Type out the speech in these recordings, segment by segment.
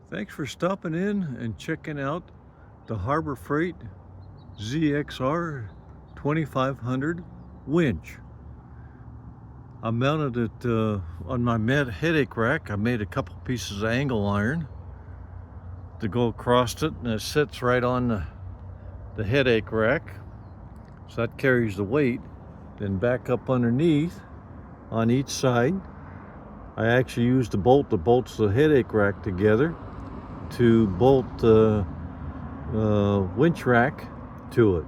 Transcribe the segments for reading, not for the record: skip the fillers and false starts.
Thanks for stopping in and checking out the Harbor Freight ZXR 2500 winch. I mounted it on my headache rack. I made a couple pieces of angle iron to go across it, and it sits right on the headache rack. So that carries the weight. Then back up underneath on each side, I actually used the bolt that bolts the headache rack together to bolt the winch rack to it.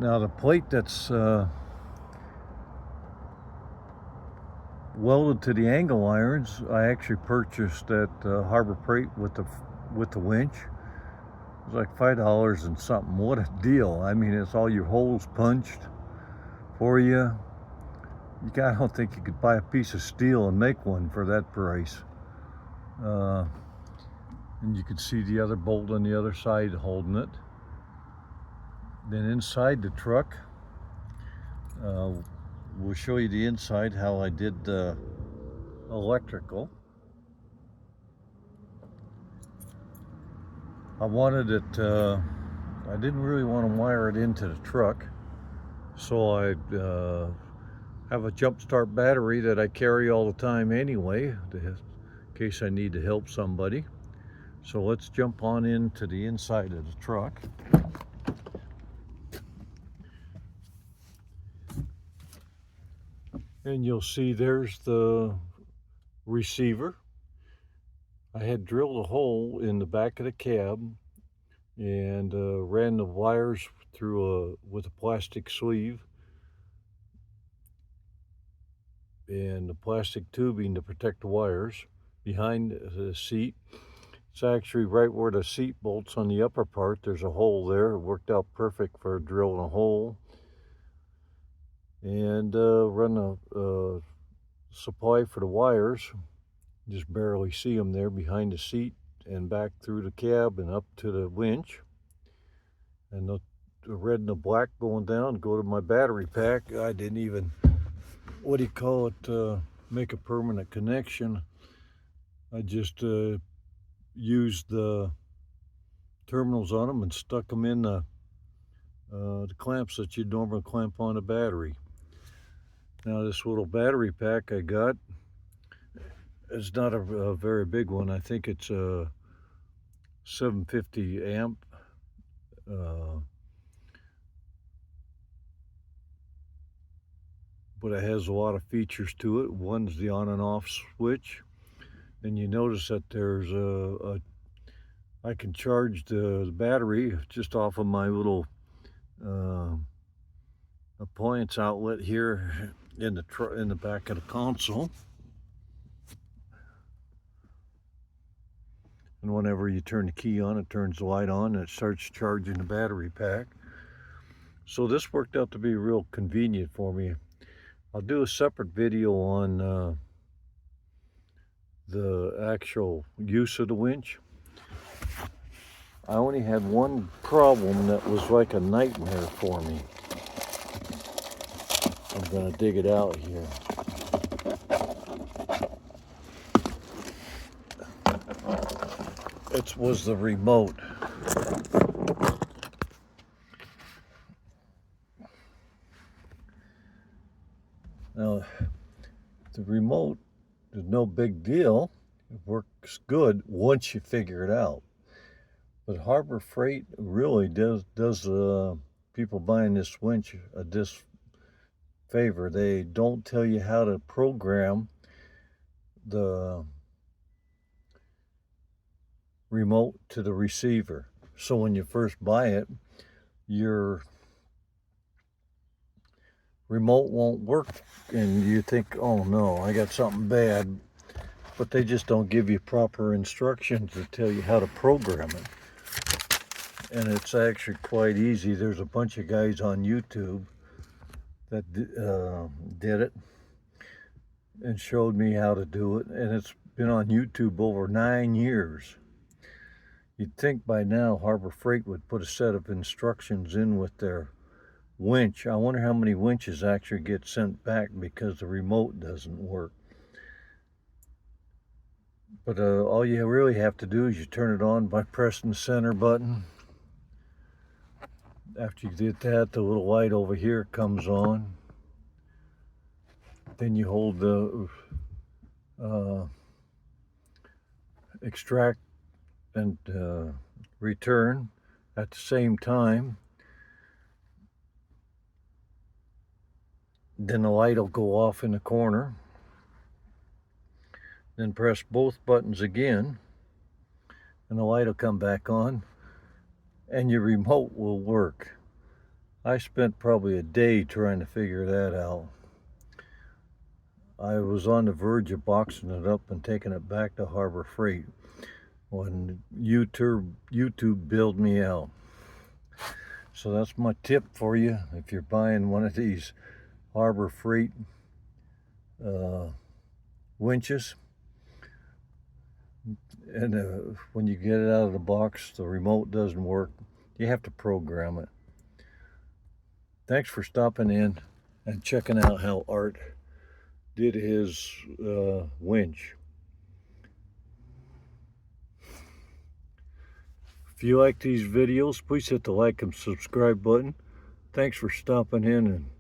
Now the plate that's welded to the angle irons, I actually purchased at Harbor Freight with the winch. It was like $5 and something. What a deal! I mean, it's all your holes punched for you. I don't think you could buy a piece of steel and make one for that price. And you can see the other bolt on the other side holding it. Then inside the truck, we'll show you the inside, how I did the electrical. I wanted it, I didn't really want to wire it into the truck, so I have a jump start battery that I carry all the time anyway, in case I need to help somebody. So let's jump on into the inside of the truck. And you'll see there's the receiver. I had drilled a hole in the back of the cab and ran the wires through with a plastic sleeve and the plastic tubing to protect the wires behind the seat. It's actually right where the seat bolts on the upper part. There's a hole there. It worked out perfect for drilling a hole. And run a supply for the wires. Just barely see them there behind the seat and back through the cab and up to the winch. And the red and the black going down go to my battery pack. I didn't even, make a permanent connection. I just used the terminals on them and stuck them in the clamps that you'd normally clamp on a battery. Now this little battery pack I got is not a very big one. I think it's a 750 amp. But it has a lot of features to it. One's the on and off switch. And you notice that there's I can charge the battery just off of my little appliance outlet here in the back of the console. And whenever you turn the key on, it turns the light on and it starts charging the battery pack. So this worked out to be real convenient for me. I'll do a separate video on the actual use of the winch. I only had one problem that was like a nightmare for me. I'm gonna dig it out here. It was the remote. Now, the remote is no big deal. It works good once you figure it out. But Harbor Freight really does people buying this winch a disfavor. They don't tell you how to program the remote to the receiver. So when you first buy it, your remote won't work and you think, oh no, I got something bad. But they just don't give you proper instructions to tell you how to program it. And it's actually quite easy. There's a bunch of guys on YouTube that did it and showed me how to do it. And it's been on YouTube over 9 years. You'd think by now Harbor Freight would put a set of instructions in with their winch. I wonder how many winches actually get sent back because the remote doesn't work. But all you really have to do is you turn it on by pressing the center button. After you did that, the little light over here comes on. Then you hold the extract and return at the same time. Then the light will go off in the corner. Then press both buttons again and the light will come back on and your remote will work. I spent probably a day trying to figure that out. I was on the verge of boxing it up and taking it back to Harbor Freight when YouTube bailed me out. So that's my tip for you if you're buying one of these Harbor Freight winches. And when you get it out of the box, the remote doesn't work. You have to program it. Thanks for stopping in and checking out how Art did his winch. If you like these videos, please hit the like and subscribe button. Thanks for stopping in and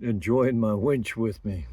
enjoying my winch with me.